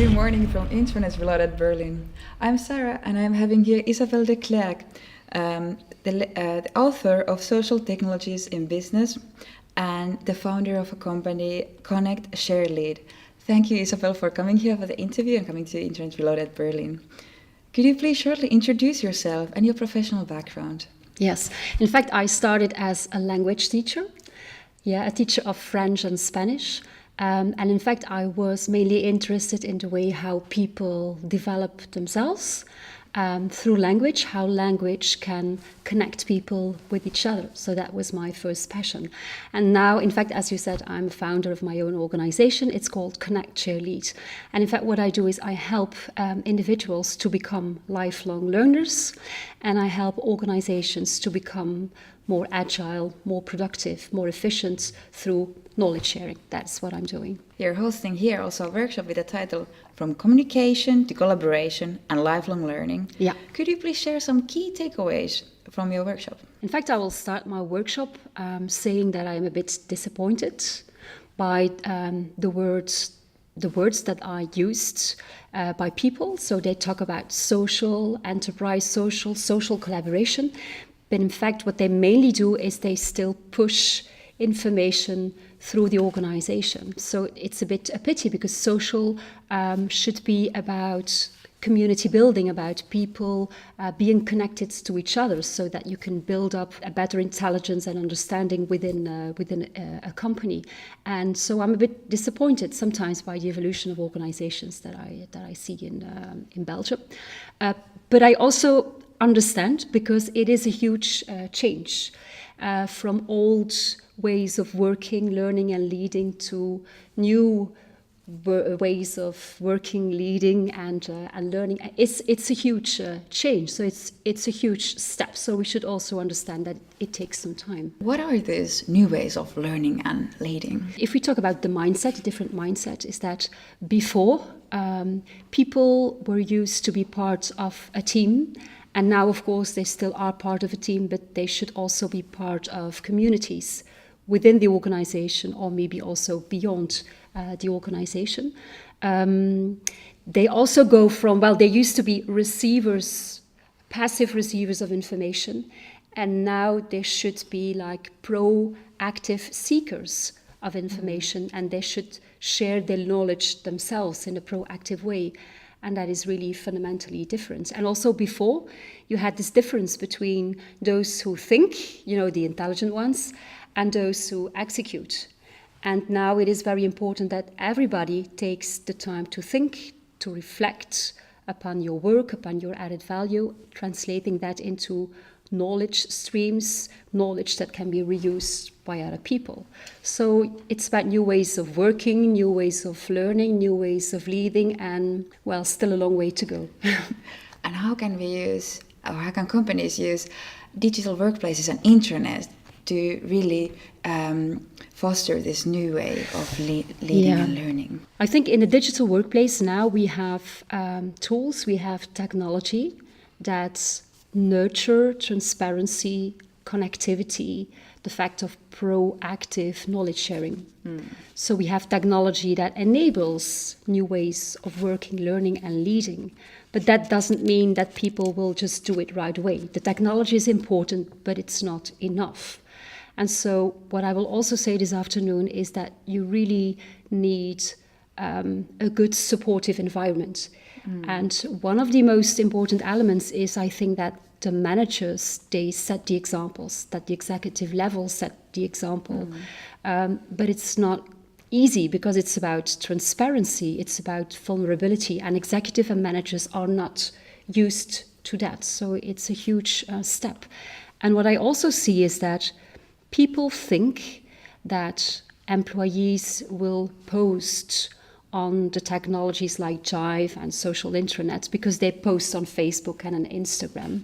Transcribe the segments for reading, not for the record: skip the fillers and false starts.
Good morning from Intranets at Berlin. I'm Sarah and I'm having here Isabel De Clercq, the author of Social Technologies in Business and the founder of a company, CONECT Share Lead. Thank you, Isabel, for coming here for the interview and coming to Intranets at Berlin. Could you please shortly introduce yourself and your professional background? Yes, in fact, I started as a language teacher, a teacher of French and Spanish. And in fact, I was mainly interested in the way how people develop themselves through language, how language can connect people with each other. So that was my first passion. And now, in fact, as you said, I'm a founder of my own organization. It's called Connect Share Lead. And in fact, what I do is I help individuals to become lifelong learners, and I help organizations to become more agile, more productive, more efficient through knowledge sharing. That's what I'm doing. You're hosting here also a workshop with the title From Communication to Collaboration and Lifelong Learning. Yeah. Could you please share some key takeaways from your workshop? In fact, I will start my workshop saying that I am a bit disappointed by the words that are used by people. So they talk about social enterprise, social collaboration. But in fact, what they mainly do is they still push information through the organization. So it's a bit a pity because social should be about community building, about people being connected to each other so that you can build up a better intelligence and understanding within a company. And so I'm a bit disappointed sometimes by the evolution of organizations that I see in Belgium. But I also understand because it is a huge change from old ways of working, learning and leading to new ways of working, leading and learning. It's a huge change, so it's a huge step. So we should also understand that it takes some time. What are these new ways of learning and leading? If we talk about the mindset, a different mindset is that before people were used to be part of a team. And now, of course, they still are part of a team, but they should also be part of communities within the organization or maybe also beyond the organization. They also go from, they used to be receivers, passive receivers of information, and now they should be like proactive seekers of information, and they should share their knowledge themselves in a proactive way. And that is really fundamentally different. And also before, you had this difference between those who think, the intelligent ones, and those who execute. And now it is very important that everybody takes the time to think, to reflect upon your work, upon your added value, translating that into knowledge streams, knowledge that can be reused by other people. So it's about new ways of working, new ways of learning, new ways of leading, and still a long way to go. And how can how can companies use digital workplaces and intranet to really foster this new way of leading and learning? I think in the digital workplace now we have tools, we have technology that nurture transparency, connectivity, the fact of proactive knowledge sharing. So we have technology that enables new ways of working, learning and leading. But that doesn't mean that people will just do it right away. The technology is important, but it's not enough. And so what I will also say this afternoon is that you really need a good supportive environment. And one of the most important elements is, I think, that the managers, they set the examples, that the executive level set the example. But it's not easy because it's about transparency, it's about vulnerability, and executive and managers are not used to that. So it's a huge step. And what I also see is that people think that employees will post on the technologies like Jive and social intranets because they post on Facebook and on Instagram.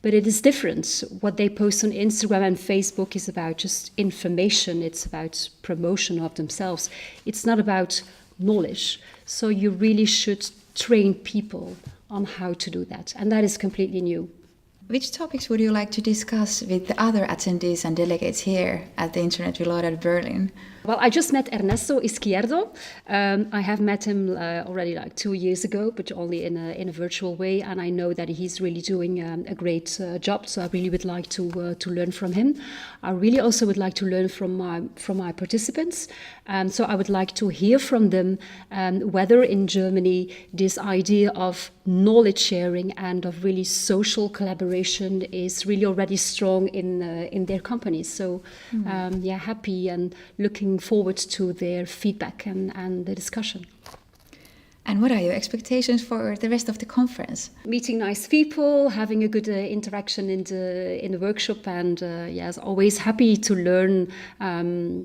But it is different. What they post on Instagram and Facebook is about just information. It's about promotion of themselves. It's not about knowledge. So you really should train people on how to do that. And that is completely new. Which topics would you like to discuss with the other attendees and delegates here at the Intranet Reloaded Berlin? Well, I just met Ernesto Izquierdo. I have met him already like 2 years ago, but only in a virtual way. And I know that he's really doing a great job. So I really would like to learn from him. I really also would like to learn from my participants. So I would like to hear from them whether in Germany this idea of knowledge sharing and of really social collaboration is really already strong in their companies. So happy and looking forward to their feedback and the discussion. And what are your expectations for the rest of the conference? Meeting nice people, having a good interaction in the workshop, and yes, always happy to learn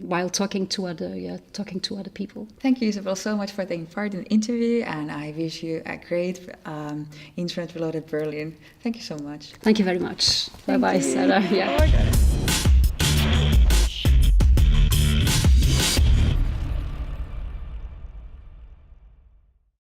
while talking to other people. Thank you, Isabel, so much for taking part in the interview, and I wish you a great Intranet Reloaded Berlin. Thank you so much. Thank you very much. Bye bye, Sarah. Yeah.